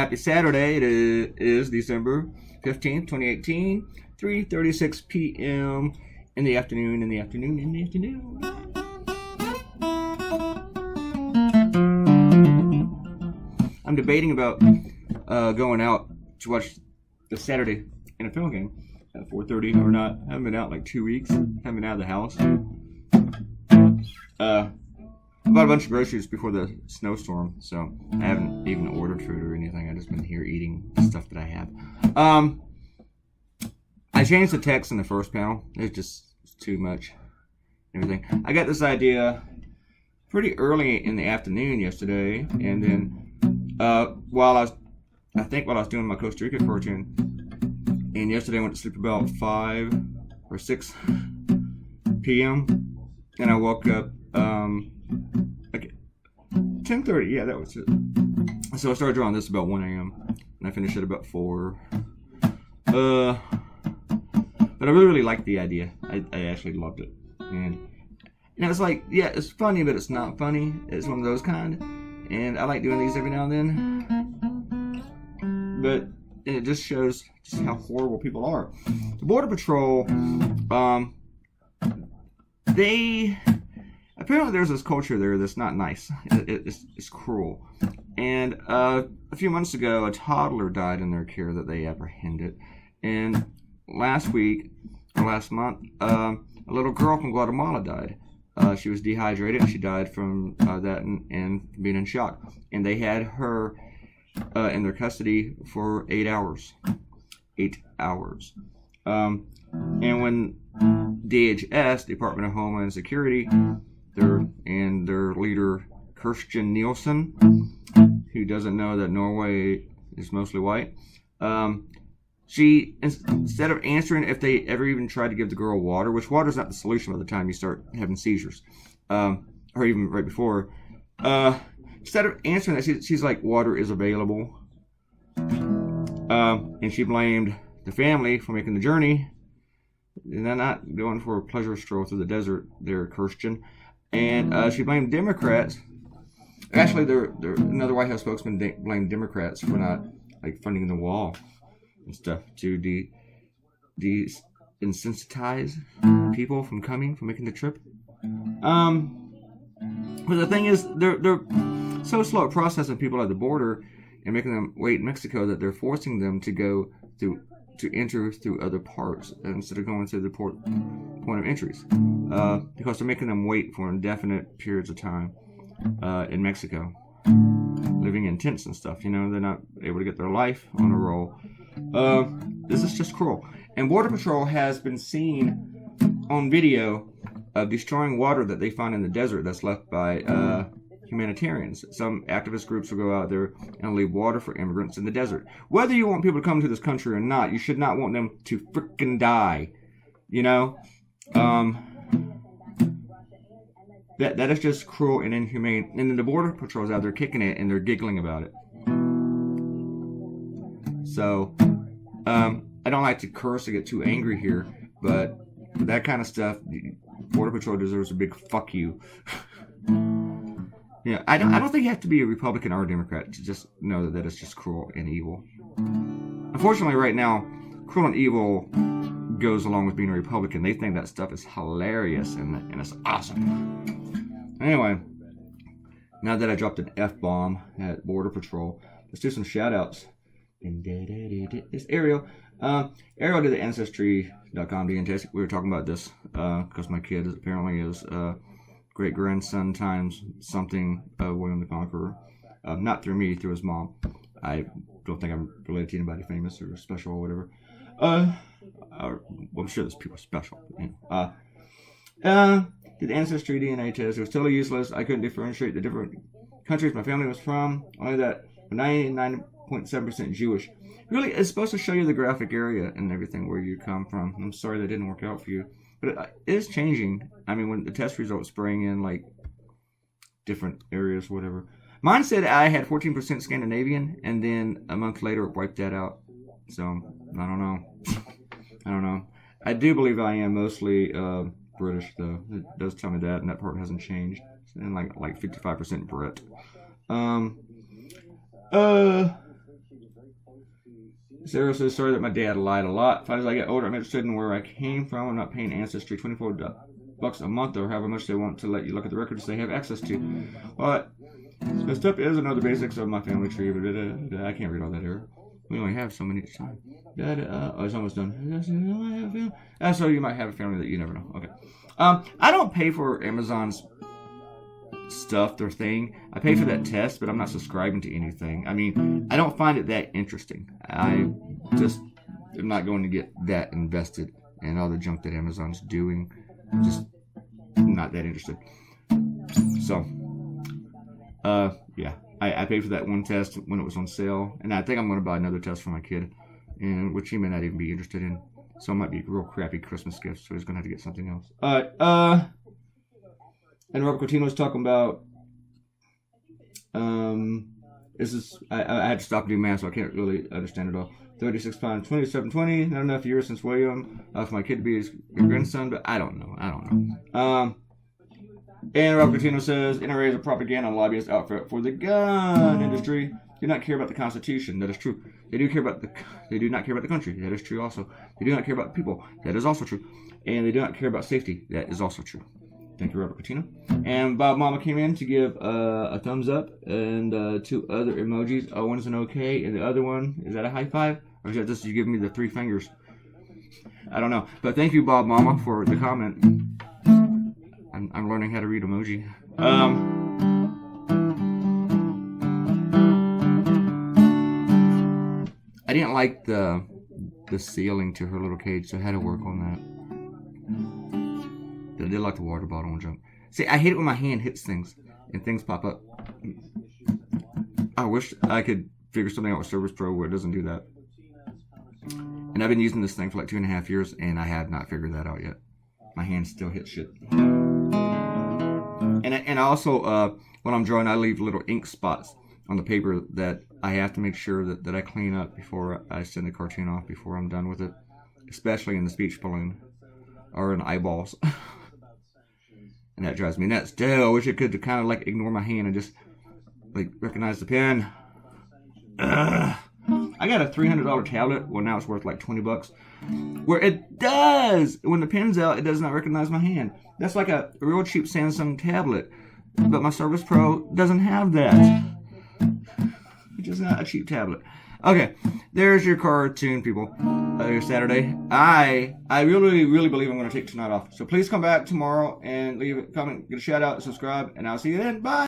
Happy Saturday. It is December 15th, 2018, 3:36 p.m. in the afternoon. I'm debating about going out to watch the Saturday NFL game at 4:30 or not. I haven't been out like 2 weeks. Haven't been out of the house. I bought a bunch of groceries before the snowstorm, so I haven't even ordered food or anything. I've just been here eating the stuff that I have. I changed the text in the first panel. It's just too much. Everything. I got this idea pretty early in the afternoon yesterday, and then while I was doing my Costa Rica cartoon, and yesterday I went to sleep about 5 or 6 p.m. and I woke up like 10:30. Yeah, that was it. So I started drawing this about 1 a.m. and I finished it about 4. But I really liked the idea. I actually loved it, and it's like, yeah, it's funny, but it's not funny. It's one of those kind, and I like doing these every now and then. But it just shows just how horrible people are. The Border Patrol, apparently there's this culture there that's not nice. It's cruel. And a few months ago, a toddler died in their care that they apprehended. And last month, a little girl from Guatemala died. She was dehydrated, and she died from that and being in shock. And they had her in their custody for 8 hours. 8 hours. And when DHS, Department of Homeland Security, their leader, Kirsten Nielsen, who doesn't know that Norway is mostly white, she, instead of answering if they ever even tried to give the girl water, which water is not the solution by the time you start having seizures, or even right before, instead of answering that, she's like, water is available. And she blamed the family for making the journey. And they're not going for a pleasure stroll through the desert there, Kirsten. And she blamed Democrats. Actually, another White House spokesman blamed Democrats for not like funding the wall and stuff to desensitize people from making the trip. But the thing is, they're so slow at processing people at the border and making them wait in Mexico that they're forcing them to enter through other parts instead of going to the point of entries, because they're making them wait for indefinite periods of time in Mexico, living in tents and stuff. They're not able to get their life on a roll. This is just cruel. And Border Patrol has been seen on video of destroying water that they find in the desert that's left by humanitarians. Some activist groups will go out there and leave water for immigrants in the desert. Whether you want people to come to this country or not, you should not want them to freaking die. That is just cruel and inhumane. And then the Border Patrol's out there kicking it, and they're giggling about it. So, I don't like to curse or get too angry here, but for that kind of stuff, Border Patrol deserves a big fuck you. Yeah, I don't think you have to be a Republican or a Democrat to just know that is just cruel and evil. Unfortunately, right now, cruel and evil goes along with being a Republican. They think that stuff is hilarious and it's awesome. Anyway, now that I dropped an F-bomb at Border Patrol, let's do some shout-outs. It's Ariel. Ariel did the Ancestry.com DNA test. We were talking about this because my kid apparently is great-grandson times something of William the Conqueror. Not through me, through his mom. I don't think I'm related to anybody famous or special or whatever. Well, I'm sure there's people special. Did the Ancestry DNA test. It was totally useless. I couldn't differentiate the different countries my family was from. Only that 99.7% Jewish. Really, it's supposed to show you the graphic area and everything where you come from. I'm sorry that didn't work out for you. But it is changing. I mean, when the test results bring in, like, different areas, whatever. Mine said I had 14% Scandinavian, and then a month later it wiped that out. So, I don't know. I do believe I am mostly British, though. It does tell me that, and that part hasn't changed. And like 55% Brit. Sarah says, sorry that my dad lied a lot. As I get older, I'm interested in where I came from. I'm not paying Ancestry $24 a month or however much they want to let you look at the records they have access to. Well, the stuff is another basics of my family tree. I can't read all that here. We only have so many time. Oh, it's almost done. So you might have a family that you never know. Okay. I don't pay for Amazon's stuff, their thing. I pay for that test, but I'm not subscribing to anything. I mean, I don't find it that interesting. I just am not going to get that invested in all the junk that Amazon's doing. Just not that interested. So, yeah, I paid for that one test when it was on sale, and I think I'm going to buy another test for my kid, and which he may not even be interested in. So it might be a real crappy Christmas gift, so he's going to have to get something else. And Robert Coutinho was talking about, this is, I had to stop and do math, so I can't really understand it all. 36 pounds, 2720, not enough years since William, for my kid to be his grandson, but I don't know. And Robert Coutinho says, NRA is a propaganda and lobbyist outfit for the gun industry. Do not care about the Constitution. That is true. They do not care about the country. That is true also. They do not care about the people. That is also true. And they do not care about safety. That is also true. Thank you, Robert Coutinho. And Bob Mama came in to give a thumbs up and 2 other emojis. One is an okay, and the other one, is that a high five? Or is that just you giving me the 3 fingers? I don't know. But thank you, Bob Mama, for the comment. I'm learning how to read emoji. I didn't like the ceiling to her little cage, so I had to work on that. I did like the water bottle and junk. See, I hate it when my hand hits things and things pop up. I wish I could figure something out with Service Pro where it doesn't do that. And I've been using this thing for like 2.5 years, and I have not figured that out yet. My hand still hits shit. And I also, when I'm drawing, I leave little ink spots on the paper that I have to make sure that I clean up before I send the cartoon off, before I'm done with it. Especially in the speech balloon or in eyeballs. And that drives me nuts. Dude, I wish I could kind of like ignore my hand and just like recognize the pen. I got a $300 tablet. Well, now it's worth like $20. Where it does, when the pen's out, it does not recognize my hand. That's like a real cheap Samsung tablet. But my Service Pro doesn't have that. Which is not a cheap tablet. Okay, there's your cartoon, people. Your Saturday. I really, really believe I'm going to take tonight off. So please come back tomorrow and leave a comment, get a shout out, subscribe, and I'll see you then. Bye.